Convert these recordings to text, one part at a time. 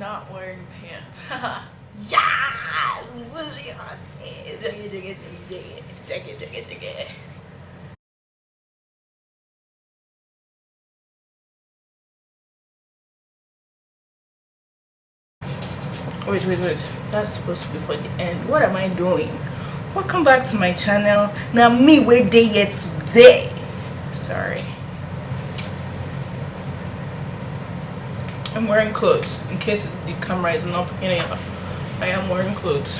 Not wearing pants. Yes! Bougie auntie. Jiggy. Wait. That's supposed to be for the end. What am I doing? Welcome back to my channel. Now me wait day yet today. Sorry. I'm wearing clothes in case the camera is not picking it up. I am wearing clothes.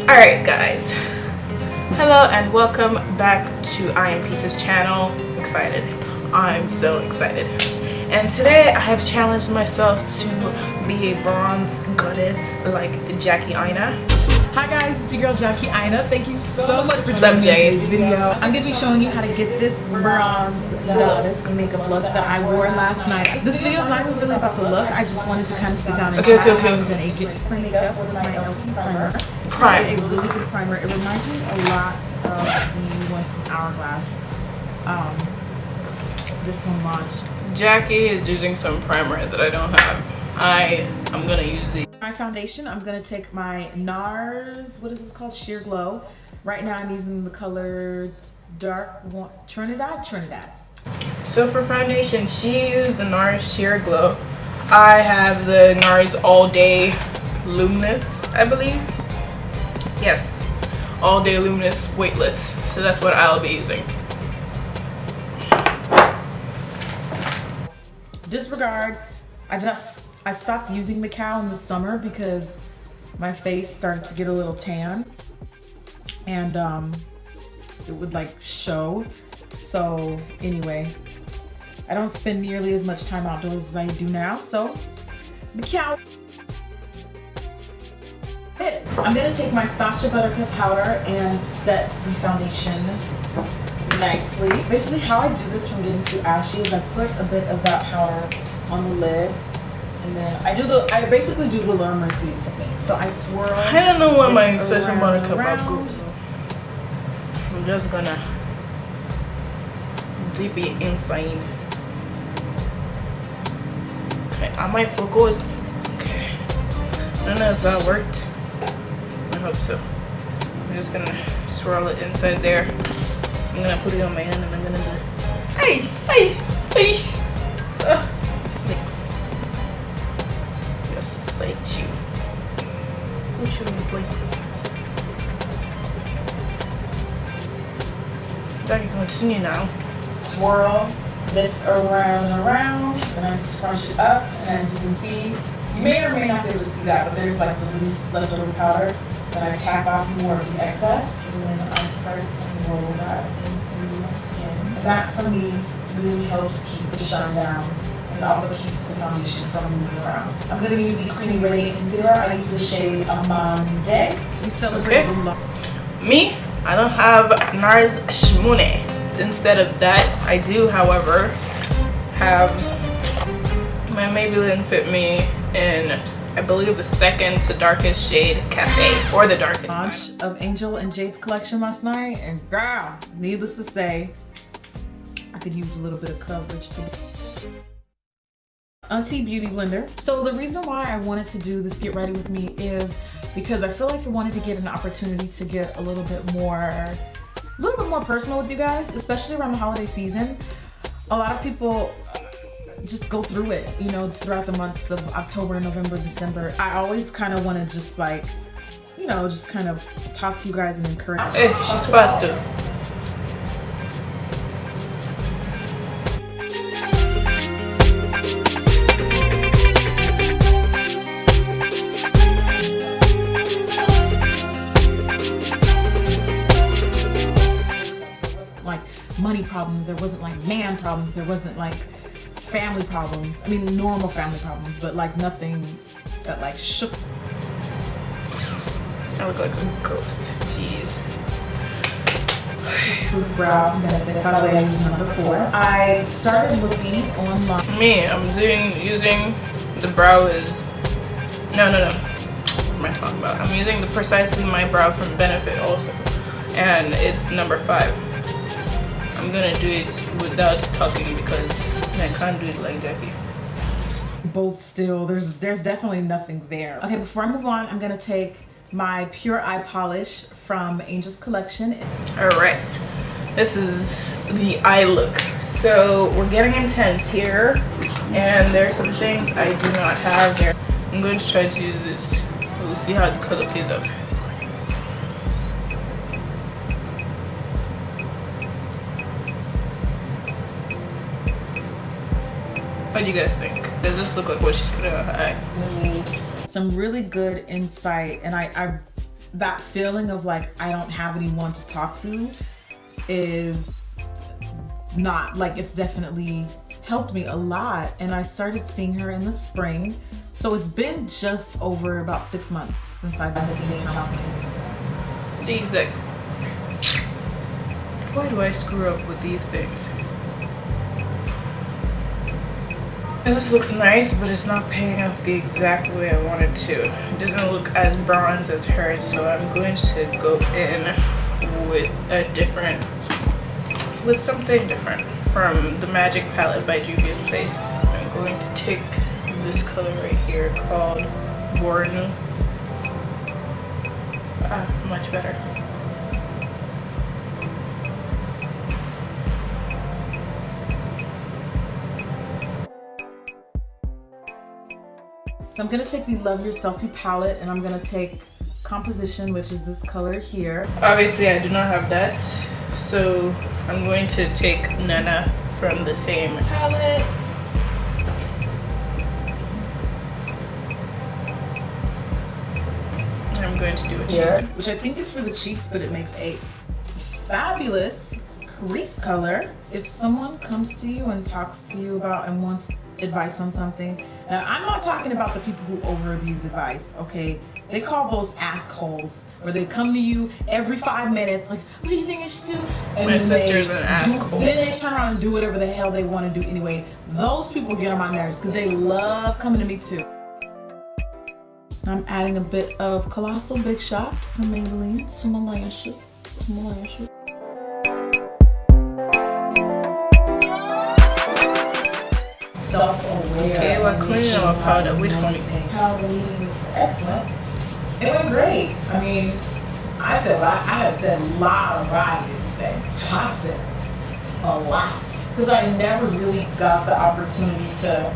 Alright guys, hello and welcome back to P.S Peace's channel. I'm so excited, and today I have challenged myself to be a bronze goddess like Jackie Aina. Hi guys, it's your girl Jackie Aina. Thank you so much for joining me in today's video. I'm going to be showing you how to get this bronze goddess makeup look that I wore last night. This video is not even really about the look. I just wanted to kind of sit down and chat. I haven't done a makeup with my LC primer. This is a really good primer. It reminds me a lot of the one from Hourglass. This one launched. Jackie is using some primer that I don't have. I'm gonna use the my foundation. I'm gonna take my NARS, what is this called, Sheer Glow. Right now I'm using the color dark Trinidad. So for foundation, she used the NARS Sheer Glow. I have the NARS All Day Luminous, I believe. Yes, All Day Luminous Weightless. So that's what I'll be using. Disregard. I stopped using the cow in the summer because my face started to get a little tan and it would like show. So anyway, I don't spend nearly as much time outdoors as I do now, so the cow is. I'm gonna take my Sacha Buttercup powder and set the foundation nicely. Basically how I do this from getting too ashy is I put a bit of that powder on the lid. And then I basically do the Laura Mercier technique. So I swirl. I don't know what my Sacha Buttercup I'll go to. I'm just gonna dip it inside. Okay, I might focus. Okay. I don't know if that worked. I hope so. I'm just gonna swirl it inside there. I'm gonna put it on my hand and I'm gonna do mix. Just like you. Put you in place. Jackie, continue now. Swirl this around and around, and I scrunch it up. And as you can see, you may or may not be able to see that, but there's like the loose leftover powder. Then I tap off more of the excess, and then I press and roll that into my skin. And that for me really helps keep the shine down. It also keeps the foundation from moving around. I'm going to use the Creamy Radiant Concealer. I use the shade Amande. We celebrate Me, I don't have NARS Shimune. Instead of that, I do, however, have my Maybelline Fit Me in, I believe, the second to darkest shade Cafe, or the darkest launch of Angel and Jade's collection last night, and girl, needless to say, I could use a little bit of coverage too. Auntie Beauty Blender. So the reason why I wanted to do this Get Ready With Me is because I feel like I wanted to get an opportunity to get a little bit more personal with you guys, especially around the holiday season. A lot of people just go through it, you know, throughout the months of October, November, December. I always kind of want to just like, you know, just kind of talk to you guys and encourage. Hey, she's faster. Money problems, there wasn't like man problems, there wasn't like family problems. I mean, normal family problems, but like nothing that like shook. I look like a ghost. Jeez. Proof Brow Benefit. By the way, I use number 4. I started looking online. Me, I'm using the brow is, no. What am I talking about? I'm using the Precisely My Brow from Benefit also. And it's number 5. I'm gonna do it without talking because I can't do it like Jackie. Both still, there's definitely nothing there. Okay, before I move on, I'm gonna take my Pure Eye Polish from Angel's Collection. Alright, this is the eye look. So we're getting intense here, and there's some things I do not have there. I'm going to try to use this. We'll see how the color plays out. What do you guys think? Does this look like what she's putting on her eye? Some really good insight, and I that feeling of like I don't have anyone to talk to is not like, it's definitely helped me a lot. And I started seeing her in the spring, so it's been just over about 6 months since I've been seeing her. Jesus. Why do I screw up with these things? This looks nice, but it's not paying off the exact way I want it to. It doesn't look as bronze as hers, so I'm going to go in with something different from the Magic Palette by Juvia's Place. I'm going to take this color right here called Bornu. Much better. So I'm gonna take the Love Yourself palette, and I'm gonna take Composition, which is this color here. Obviously I do not have that, so I'm going to take Nana from the same palette. I'm going to do a cheek, which I think is for the cheeks, but it makes a fabulous crease color. If someone comes to you and talks to you about and wants advice on something, now I'm not talking about the people who over abuse advice, okay? They call those assholes, where they come to you every 5 minutes like, what do you think I should do? And my sister's an asshole. Then they turn around and do whatever the hell they want to do anyway. Those people get on my nerves because they love coming to me too. I'm adding a bit of Colossal Big Shot from Maybelline to my lashes. Self-aware. Okay, we're cleaning our powder. Which one? Halloween. Excellent. It went great. I mean, I had said a lot of riots today. I said a lot. Because I never really got the opportunity to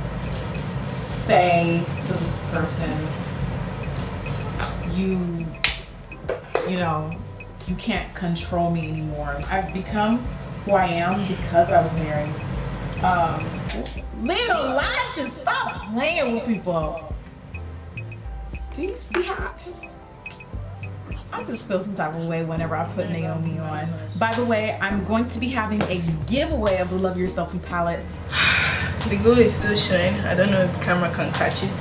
say to this person, you know, you can't control me anymore. I've become who I am because I was married. Little lashes, stop playing with people. Do you see how I just feel some type of way whenever I put Naomi on. By the way, I'm going to be having a giveaway of the Love Yourself palette. The glue is still showing. I don't know if the camera can catch it.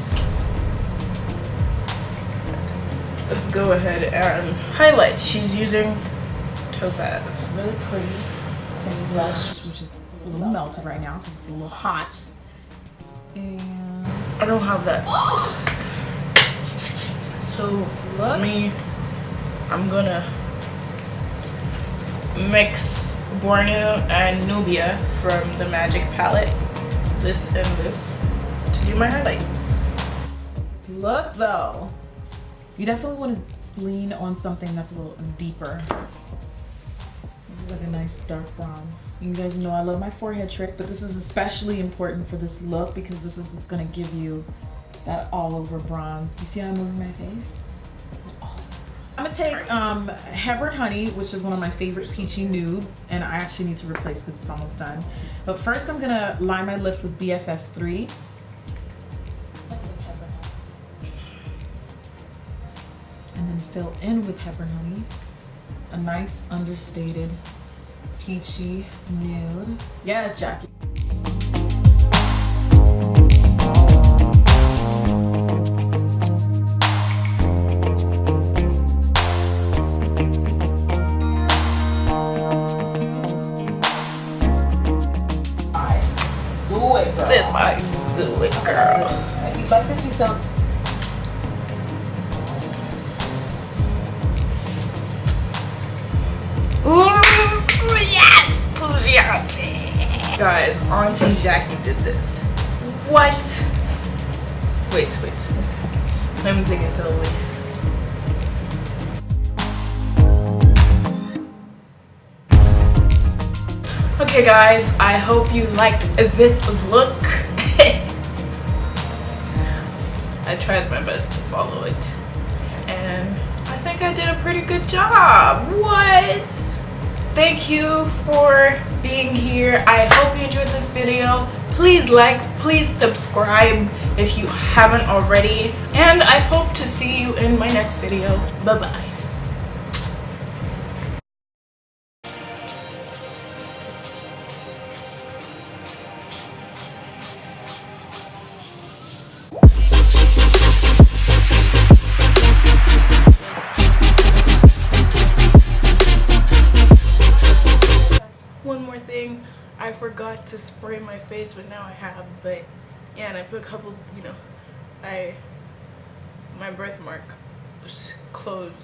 Let's go ahead and highlight. She's using Topaz. Really pretty blush, which is a little melted right now because it's a little hot. And I don't have that. So I'm gonna mix Borneo and Nubia from the Magic Palette, this and this, to do my highlight. Look though, you definitely want to lean on something that's a little deeper. This is like a nice dark bronze. You guys know I love my forehead trick, but this is especially important for this look because this is gonna give you that all over bronze. You see how I'm moving my face? I'm gonna take Hepburn Honey, which is one of my favorite peachy nudes, and I actually need to replace because it's almost done. But first I'm gonna line my lips with BFF3. And then fill in with Hepburn Honey. A nice understated peachy nude. Yes, Jackie. Sis, I do it, girl. You'd like to see some. Ooh, yes, Pugliese. Guys, Auntie Jackie did this. What? Wait. Let me take it slowly. Okay guys, I hope you liked this look. I tried my best to follow it, and I think I did a pretty good job. What? Thank you for being here. I hope you enjoyed this video. Please like, please subscribe if you haven't already, and I hope to see you in my next video. Bye bye. One more thing, I forgot to spray my face, but now I have. But yeah, and I put a couple, you know, my birthmark was closed.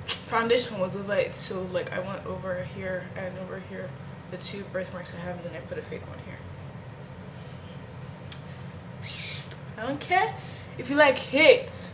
Foundation was light, so like I went over here and over here, the two birthmarks I have, and then I put a fake one here. I don't care if you like hits.